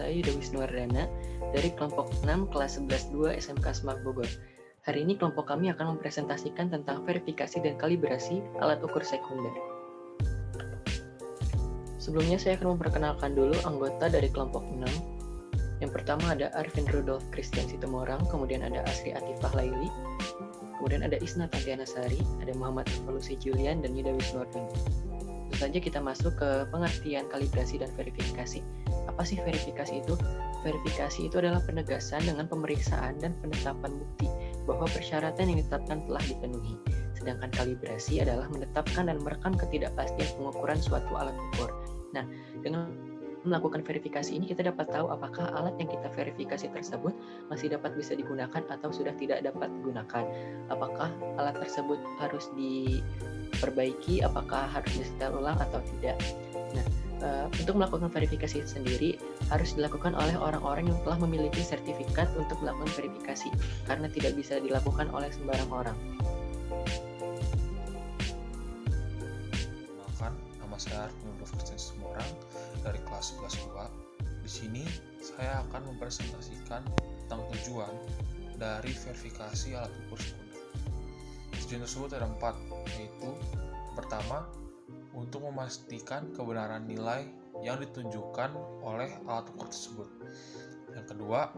saya Yuda Wisnuwardana dari kelompok 6 kelas 11-2 SMK Semak Bogor. Hari ini kelompok kami akan mempresentasikan tentang verifikasi dan kalibrasi alat ukur sekunder. Sebelumnya saya akan memperkenalkan dulu anggota dari kelompok 6. Yang pertama ada Arvin Rudolf Christian Situmorang, kemudian ada Asri Atifah Laili, kemudian ada Isna Tantiana Sari, ada Muhammad Evolusi Julian, dan Yuda Wisnuwardana. Tentu saja kita masuk ke pengertian kalibrasi dan verifikasi. Apa sih verifikasi itu? Verifikasi itu adalah penegasan dengan pemeriksaan dan penetapan bukti bahwa persyaratan yang ditetapkan telah dipenuhi. Sedangkan kalibrasi adalah menetapkan dan merekam ketidakpastian pengukuran suatu alat ukur. Nah, dengan melakukan verifikasi ini kita dapat tahu apakah alat yang kita verifikasi tersebut masih dapat bisa digunakan atau sudah tidak dapat digunakan. Apakah alat tersebut harus diperbaiki, apakah harus disetel ulang atau tidak. Nah, untuk melakukan verifikasi sendiri harus dilakukan oleh orang-orang yang telah memiliki sertifikat untuk melakukan verifikasi karena tidak bisa dilakukan oleh sembarang orang. Nama saya Arvin Rudolf Christian Situmorang dari kelas 11-2. Di sini saya akan mempresentasikan tentang tujuan dari verifikasi alat ukur sekunder. Tujuan tersebut ada 4, yaitu pertama, untuk memastikan kebenaran nilai yang ditunjukkan oleh alat ukur tersebut. Yang kedua,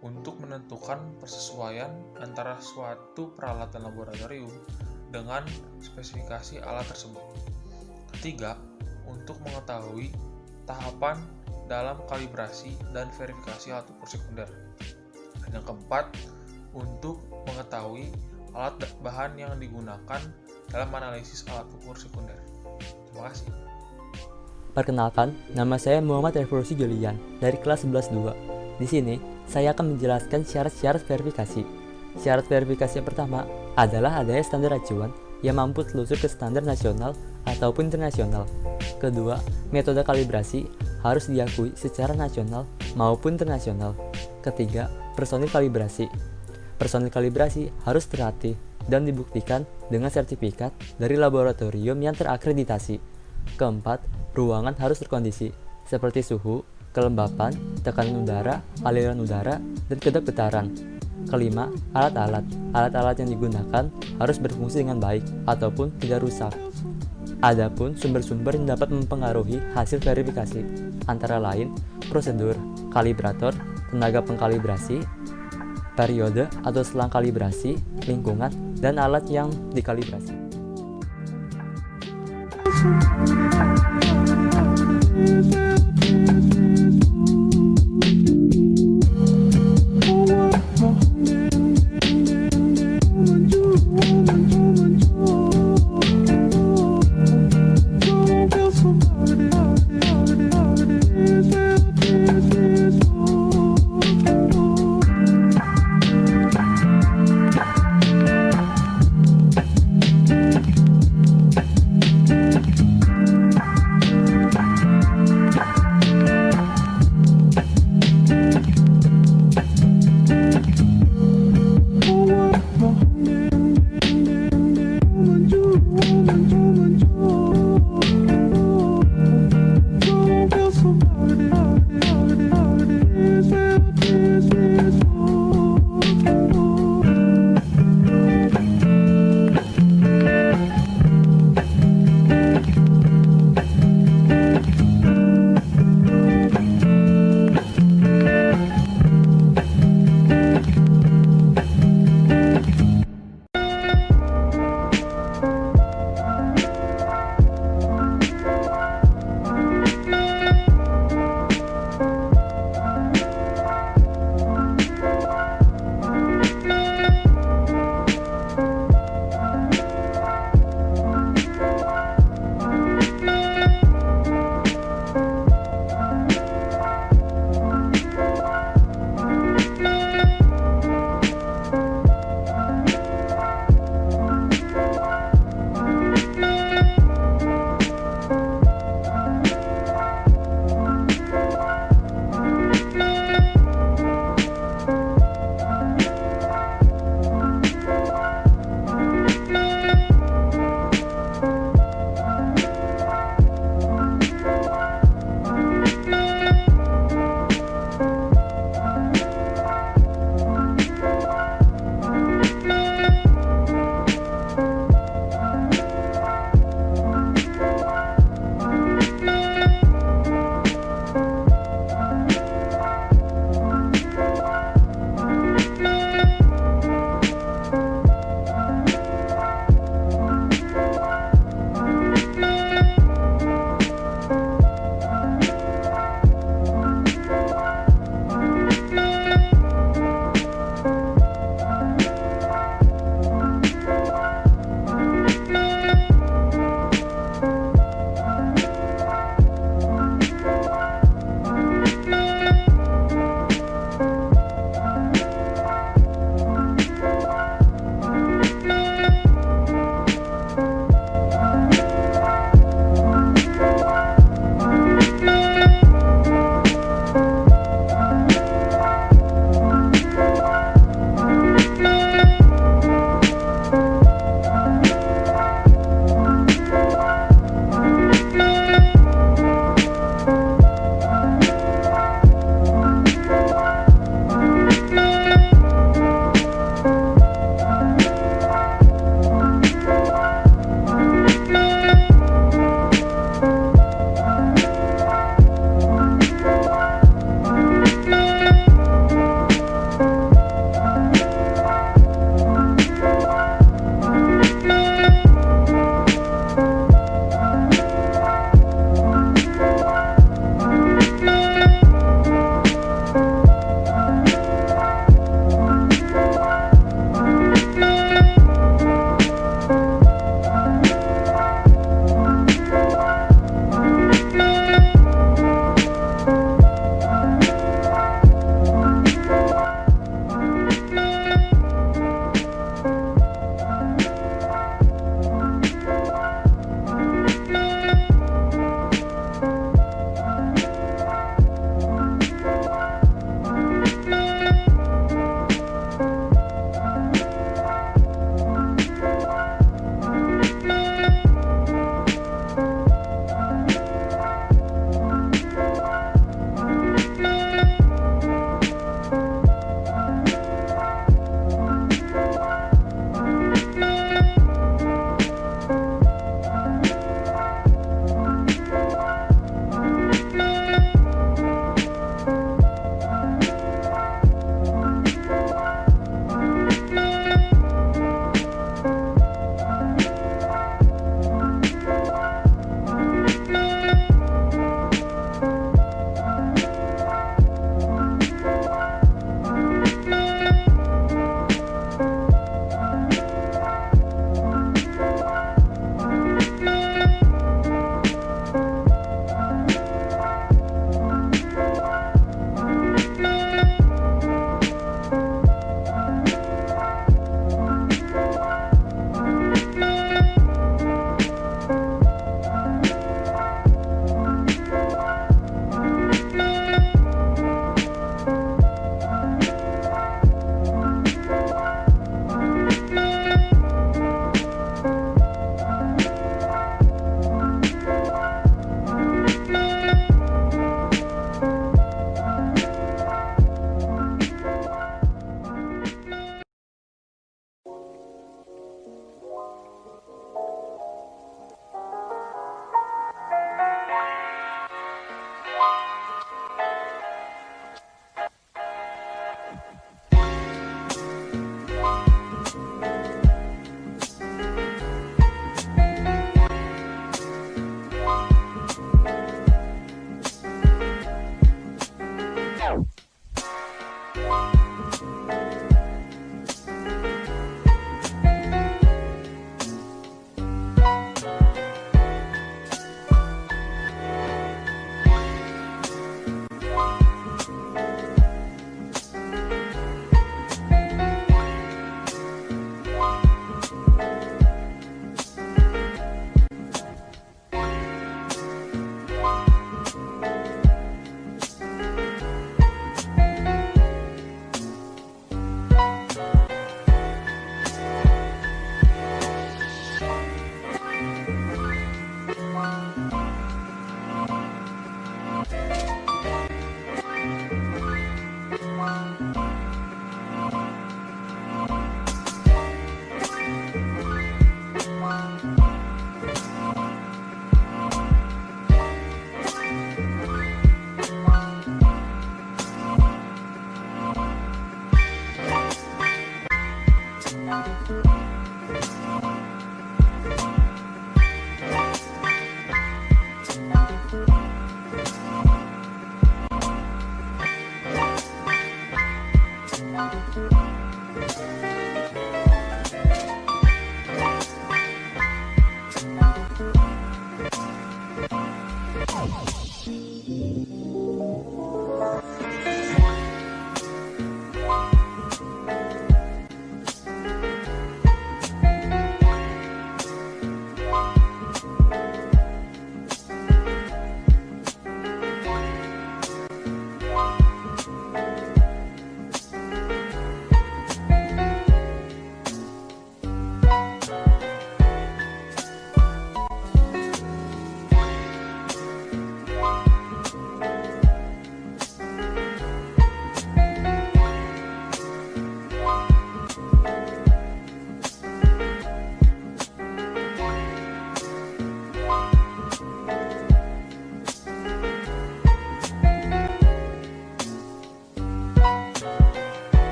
untuk menentukan persesuaian antara suatu peralatan laboratorium dengan spesifikasi alat tersebut. Ketiga, untuk mengetahui tahapan dalam kalibrasi dan verifikasi alat ukur sekunder. Dan yang keempat, untuk mengetahui alat bahan yang digunakan dalam analisis alat ukur sekunder. Terima kasih. Perkenalkan, nama saya Muhammad Evolusi Julian dari kelas 11-2. Di sini, saya akan menjelaskan syarat-syarat verifikasi. Syarat verifikasi yang pertama adalah adanya standar acuan yang mampu telusur ke standar nasional ataupun internasional. Kedua, metode kalibrasi harus diakui secara nasional maupun internasional. Ketiga, personil kalibrasi. Personil kalibrasi harus terlatih dan dibuktikan dengan sertifikat dari laboratorium yang terakreditasi. Keempat, ruangan harus terkondisi, seperti suhu, kelembapan, tekanan udara, aliran udara, dan kedap getaran. Kelima, alat-alat. Alat-alat yang digunakan harus berfungsi dengan baik ataupun tidak rusak. Adapun sumber-sumber yang dapat mempengaruhi hasil verifikasi, antara lain prosedur, kalibrator, tenaga pengkalibrasi, periode atau selang kalibrasi, lingkungan, dan alat yang dikalibrasi.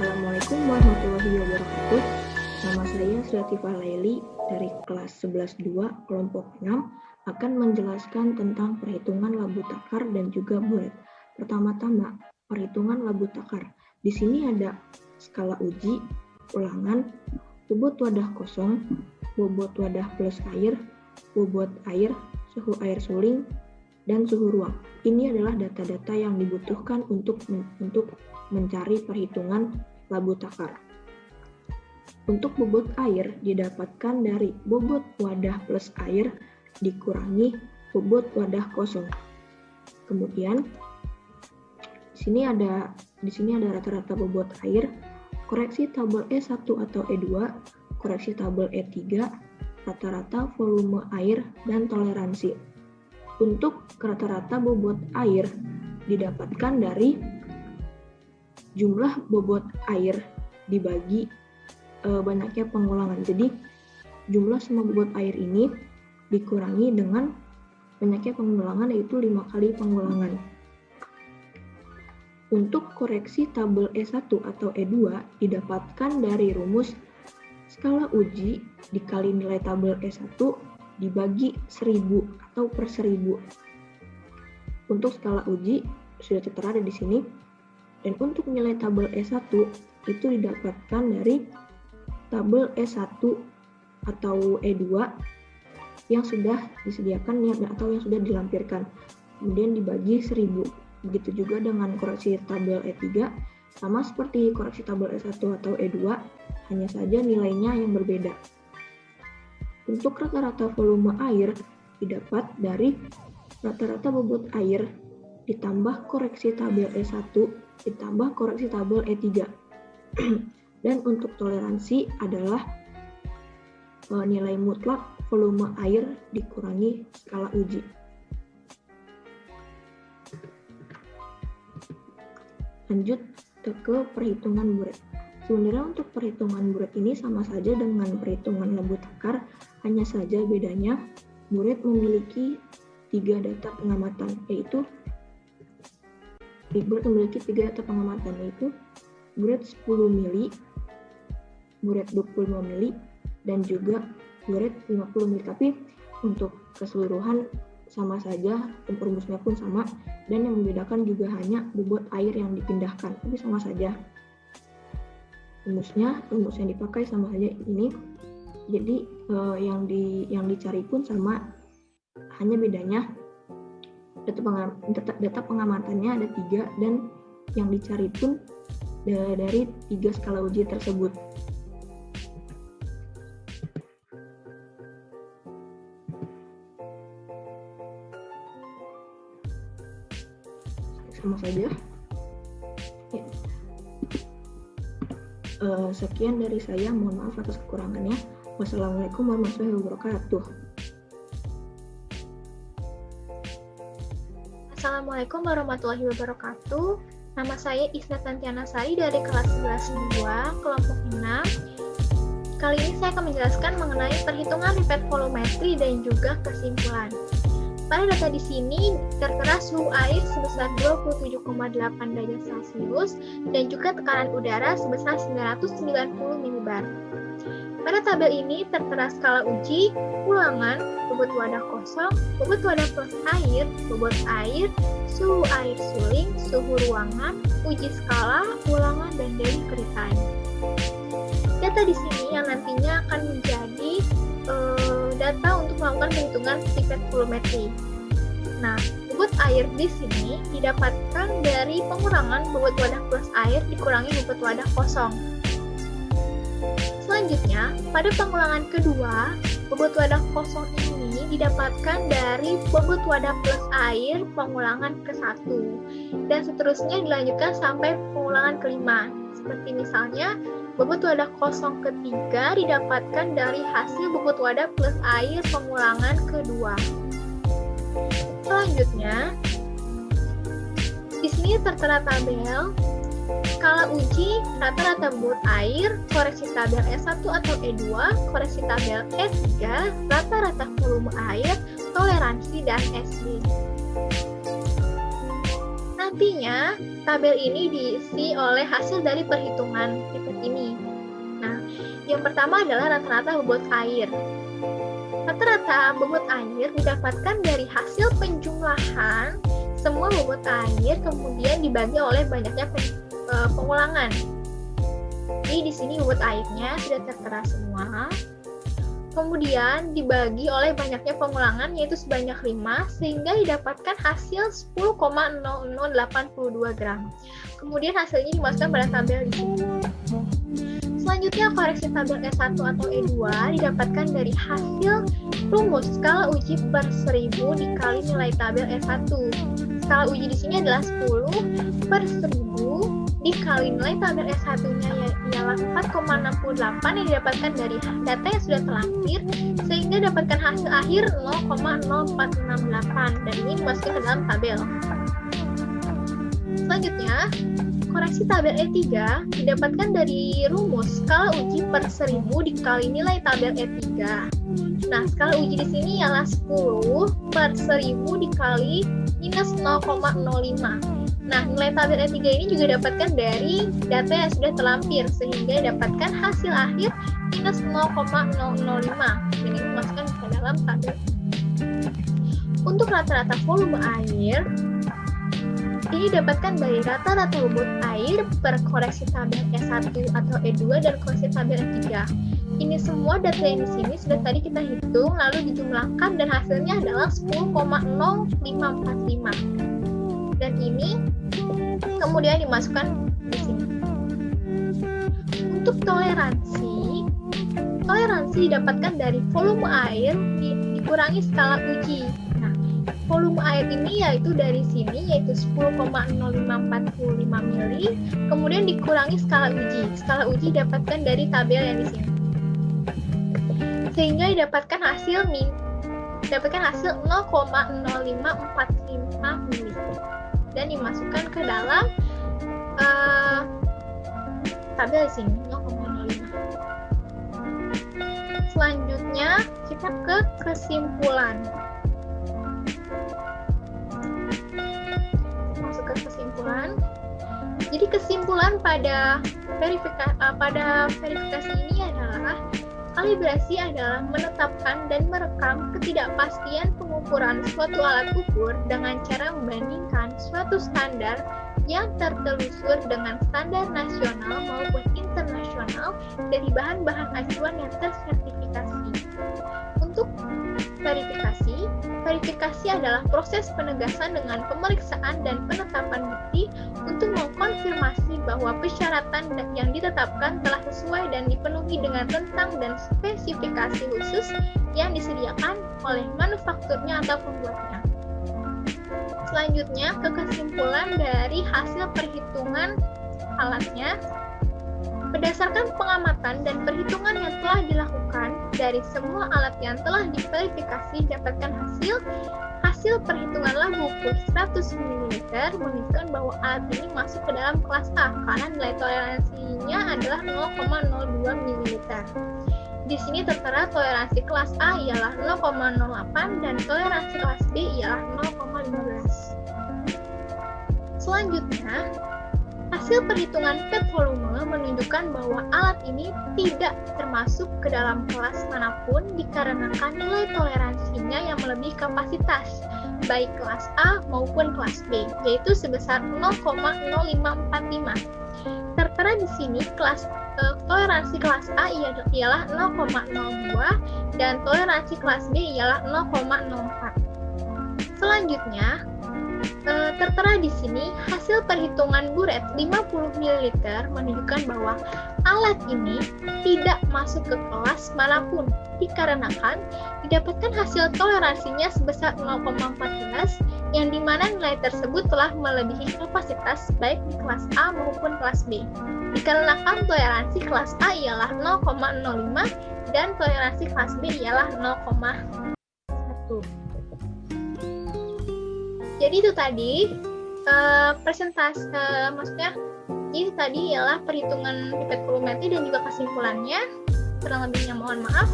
Assalamualaikum warahmatullahi wabarakatuh. Nama saya Sri Atifah Laili dari kelas 11-2 kelompok 6 akan menjelaskan tentang perhitungan labu takar dan juga buret. Pertama-tama, perhitungan labu takar. Di sini ada skala uji, ulangan, bobot wadah kosong, bobot wadah plus air, bobot air, suhu air suling, dan suhu ruang. Ini adalah data-data yang dibutuhkan untuk mencari perhitungan labu takar. Untuk bobot air didapatkan dari bobot wadah plus air dikurangi bobot wadah kosong. Kemudian di sini ada rata-rata bobot air, koreksi tabel E1 atau E2, koreksi tabel E3, rata-rata volume air dan toleransi. Untuk rata-rata bobot air didapatkan dari jumlah bobot air dibagi banyaknya pengulangan. Jadi jumlah semua bobot air ini dikurangi dengan banyaknya pengulangan, yaitu 5 kali pengulangan. Untuk koreksi tabel E1 atau E2 didapatkan dari rumus skala uji dikali nilai tabel E1 dibagi 1000 atau per 1000. Untuk skala uji sudah tertera di sini. Dan untuk nilai tabel E1 itu didapatkan dari tabel E1 atau E2 yang sudah disediakan atau yang sudah dilampirkan. Kemudian dibagi 1000. Begitu juga dengan koreksi tabel E3, sama seperti koreksi tabel E1 atau E2, hanya saja nilainya yang berbeda. Untuk rata-rata volume air didapat dari rata-rata bobot air ditambah koreksi tabel E1 ditambah koreksi tabel E3. Dan untuk toleransi adalah nilai mutlak volume air dikurangi skala uji. Lanjut ke perhitungan buret. Sebenarnya untuk perhitungan buret ini sama saja dengan perhitungan labu takar, hanya saja bedanya buret memiliki 3 data pengamatan, yaitu buret memiliki 3 data pengamatan, yaitu buret 10 mili, buret 25 mili, dan juga buret 50 mili. Tapi untuk keseluruhan sama saja, rumusnya pun sama, dan yang membedakan juga hanya bobot air yang dipindahkan, tapi sama saja. Rumus yang dipakai sama saja ini. Jadi yang dicari pun sama, hanya bedanya data pengamatannya ada 3 dan yang dicari pun dari 3 skala uji tersebut. Sama saja. Ya. Sekian dari saya, mohon maaf atas kekurangannya. Wassalamualaikum warahmatullahi wabarakatuh. Assalamualaikum warahmatullahi wabarakatuh. Nama saya Isnat Tantiana Sari dari kelas 11-2, kelompok 6. Kali ini saya akan menjelaskan mengenai perhitungan pipet volumetri dan juga kesimpulan. Pada data di sini tertera suhu air sebesar 27,8 derajat Celcius dan juga tekanan udara sebesar 990 mbar. Pada tabel ini tertera skala uji, ulangan, bobot wadah kosong, bobot wadah plus air, bobot air, suhu air suling, suhu ruangan, uji skala, ulangan, dan delivery time. Data di sini yang nantinya akan menjadi data untuk melakukan perhitungan pipet volumetri. Nah, bobot air di sini didapatkan dari pengurangan bobot wadah plus air dikurangi bobot wadah kosong. Selanjutnya, pada pengulangan kedua, bobot wadah kosong ini didapatkan dari bobot wadah plus air pengulangan ke-1 dan seterusnya dilanjutkan sampai pengulangan kelima. Seperti misalnya, bobot wadah kosong ketiga didapatkan dari hasil bobot wadah plus air pengulangan kedua. Selanjutnya, di sini tertera tabel skala uji, rata-rata bobot air, koreksi tabel E1 atau E2, koreksi tabel E3, rata-rata volume air, toleransi, dan SD. Nantinya, tabel ini diisi oleh hasil dari perhitungan pipet ini. Nah, yang pertama adalah rata-rata bobot air. Rata-rata bobot air didapatkan dari hasil penjumlahan semua bobot air kemudian dibagi oleh banyaknya pengulangan. Jadi di sini bobot airnya sudah tertera semua. Kemudian dibagi oleh banyaknya pengulangan yaitu sebanyak 5 sehingga didapatkan hasil 10,0082 gram. Kemudian hasilnya dimasukkan pada tabel di sini. Selanjutnya koreksi tabel E1 atau E2 didapatkan dari hasil rumus skala uji per 1000 dikali nilai tabel E1. Skala uji di sini adalah 10 per 1000 dikali nilai tabel S1-nya ialah 4,68 yang didapatkan dari data yang sudah terlampir sehingga dapatkan hasil akhir 0,0468 dan ini dimasukkan ke dalam tabel. Selanjutnya, koreksi tabel E3 didapatkan dari rumus skala uji per 1000 dikali nilai tabel E3. Nah, skala uji di sini ialah 10 per 1000 dikali minus 0,05. Nah, nilai tabel E3 ini juga didapatkan dari data yang sudah terlampir sehingga dapatkan hasil akhir minus 0,005 dan ini dimasukkan ke dalam tabel. Untuk rata-rata volume air ini didapatkan dari rata-rata bobot air per koreksi tabel E1 atau E2 dan koreksi tabel E3. Ini semua data yang di sini sudah tadi kita hitung lalu dijumlahkan dan hasilnya adalah 10,0545. Dan ini kemudian dimasukkan di sini. Untuk toleransi didapatkan dari volume air dikurangi skala uji. Nah, volume air ini yaitu dari sini yaitu 10,0545 mili, kemudian dikurangi skala uji. Skala uji didapatkan dari tabel yang di sini. Sehingga didapatkan hasil 0,0545 mili. Dan dimasukkan ke dalam tabel di sini 0,05. Selanjutnya kita ke kesimpulan. Masuk ke kesimpulan. Jadi kesimpulan pada verifikasi ini adalah kalibrasi adalah menetapkan dan merekam ketidakpastian pengukuran suatu alat ukur dengan cara membandingkan suatu standar yang tertelusur dengan standar nasional maupun internasional dari bahan-bahan acuan yang tersertifikasi. Untuk verifikasi adalah proses penegasan dengan pemeriksaan dan penetapan bukti untuk mengkonfirmasi bahwa persyaratan yang ditetapkan telah sesuai dan dipenuhi dengan rentang dan spesifikasi khusus yang disediakan oleh manufakturnya atau pembuatnya. Selanjutnya, ke kesimpulan dari hasil perhitungan alatnya. Berdasarkan pengamatan dan perhitungan yang telah dilakukan dari semua alat yang telah diverifikasi dapatkan hasil perhitungan labu ukur 100 ml menunjukkan bahwa alat ini masuk ke dalam kelas A karena nilai toleransinya adalah 0,02 ml. Di sini tertera toleransi kelas A ialah 0,08 dan toleransi kelas B ialah 0,15. Selanjutnya, Hasil perhitungan pet volume menunjukkan bahwa alat ini tidak termasuk ke dalam kelas manapun dikarenakan nilai toleransinya yang melebihi kapasitas, baik kelas A maupun kelas B, yaitu sebesar 0,0545. Tertera di sini toleransi kelas A ialah 0,02 dan toleransi kelas B ialah 0,04. Selanjutnya, tertera di sini hasil perhitungan buret 50 ml menunjukkan bahwa alat ini tidak masuk ke kelas manapun dikarenakan didapatkan hasil toleransinya sebesar 0,14 yang dimana nilai tersebut telah melebihi kapasitas baik di kelas A maupun kelas B. Dikarenakan toleransi kelas A ialah 0,05 dan toleransi kelas B ialah 0,1. Jadi itu tadi maksudnya ini tadi ialah perhitungan pipet volumetri dan juga kesimpulannya. Kurang lebihnya mohon maaf.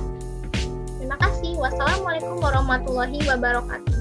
Terima kasih. Wassalamualaikum warahmatullahi wabarakatuh.